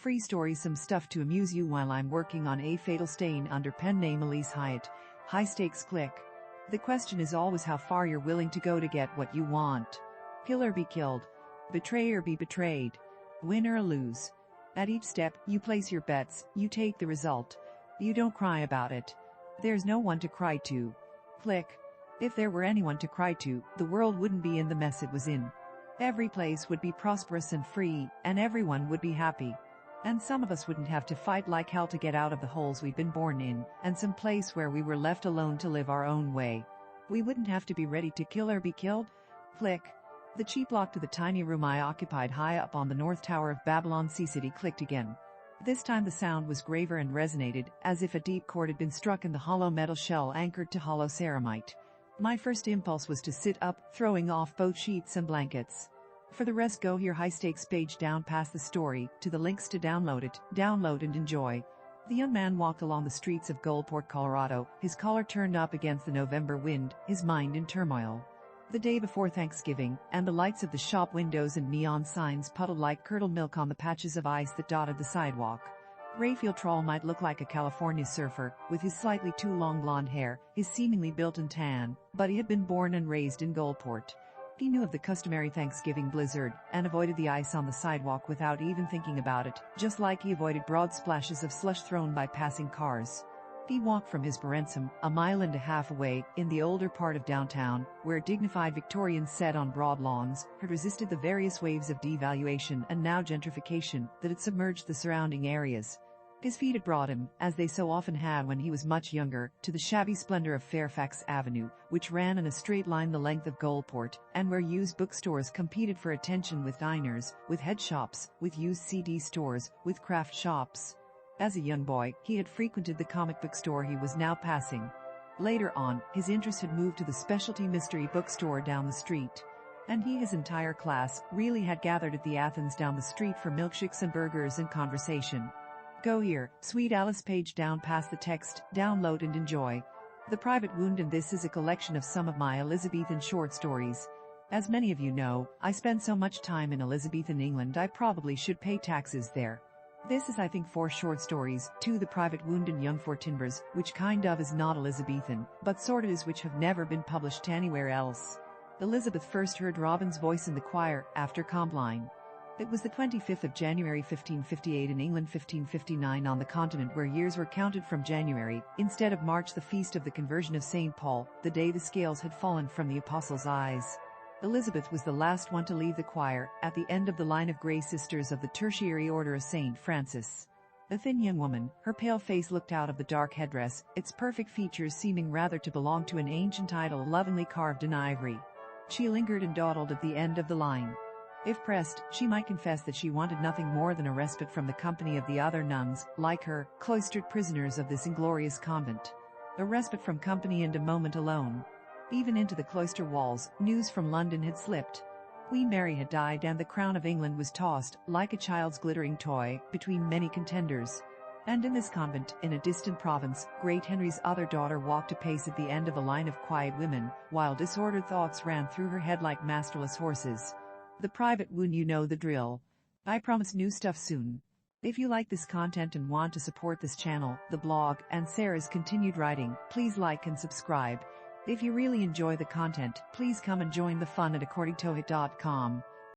free stories, some stuff to amuse you while I'm working on a fatal stain under pen name Elise Hoyt. High stakes click. The question is always how far you're willing to go to get what you want. Kill or be killed. Betray or be betrayed. Win or lose. At each step, you place your bets, you take the result. You don't cry about it. There's no one to cry to. Click. If there were anyone to cry to, the world wouldn't be in the mess it was in. Every place would be prosperous and free, and everyone would be happy. And some of us wouldn't have to fight like hell to get out of the holes we've been born in, and some place where we were left alone to live our own way. We wouldn't have to be ready to kill or be killed. Click. The cheap lock to the tiny room I occupied high up on the North Tower of Babylon Sea City clicked again. This time the sound was graver and resonated, as if a deep chord had been struck in the hollow metal shell anchored to hollow ceramite. My first impulse was to sit up, throwing off both sheets and blankets. For the rest, go here. High stakes page down past the story, to the links to download it, download and enjoy. The young man walked along the streets of Gulfport, Colorado, his collar turned up against the November wind, his mind in turmoil. The day before Thanksgiving, and the lights of the shop windows and neon signs puddled like curdled milk on the patches of ice that dotted the sidewalk. Raphael Troll might look like a California surfer, with his slightly too long blonde hair, his seemingly built-in tan, but he had been born and raised in Gulfport. He knew of the customary Thanksgiving blizzard, and avoided the ice on the sidewalk without even thinking about it, just like he avoided broad splashes of slush thrown by passing cars. He walked from his Barentsam, a mile and a half away, in the older part of downtown, where dignified Victorians sat on broad lawns, had resisted the various waves of devaluation and now gentrification that had submerged the surrounding areas. His feet had brought him, as they so often had when he was much younger, to the shabby splendor of Fairfax Avenue, which ran in a straight line the length of Gulfport, and where used bookstores competed for attention with diners, with head shops, with used CD stores, with craft shops. As a young boy, he had frequented the comic book store he was now passing. Later on, his interest had moved to the specialty mystery bookstore down the street. And he, his entire class, really had gathered at the Athens down the street for milkshakes and burgers and conversation. Go here, sweet Alice page down past the text, download and enjoy. The Private Wound, and this is a collection of some of my Elizabethan short stories. As many of you know, I spent so much time in Elizabethan England I probably should pay taxes there. This is I think 4 short stories, 2 The Private Wound and Young for Timbers, which kind of is not Elizabethan, but sort of is, which have never been published anywhere else. Elizabeth first heard Robin's voice in the choir, after Compline. It was the 25th of January 1558 in England, 1559 on the continent where years were counted from January, instead of March, the feast of the conversion of St. Paul, the day the scales had fallen from the apostles' eyes. Elizabeth was the last one to leave the choir, at the end of the line of Grey Sisters of the Tertiary Order of St. Francis. A thin young woman, her pale face looked out of the dark headdress, its perfect features seeming rather to belong to an ancient idol lovingly carved in ivory. She lingered and dawdled at the end of the line. If pressed, she might confess that she wanted nothing more than a respite from the company of the other nuns, like her, cloistered prisoners of this inglorious convent. A respite from company and a moment alone. Even into the cloister walls, news from London had slipped. Queen Mary had died and the crown of England was tossed, like a child's glittering toy, between many contenders. And in this convent, in a distant province, great Henry's other daughter walked apace at the end of a line of quiet women, while disordered thoughts ran through her head like masterless horses. The Private Wound, you know the drill. I promise new stuff soon. If you like this content and want to support this channel, the blog, and Sarah's continued writing, please like and subscribe. If you really enjoy the content, please come and join the fun at accordingtohit.com.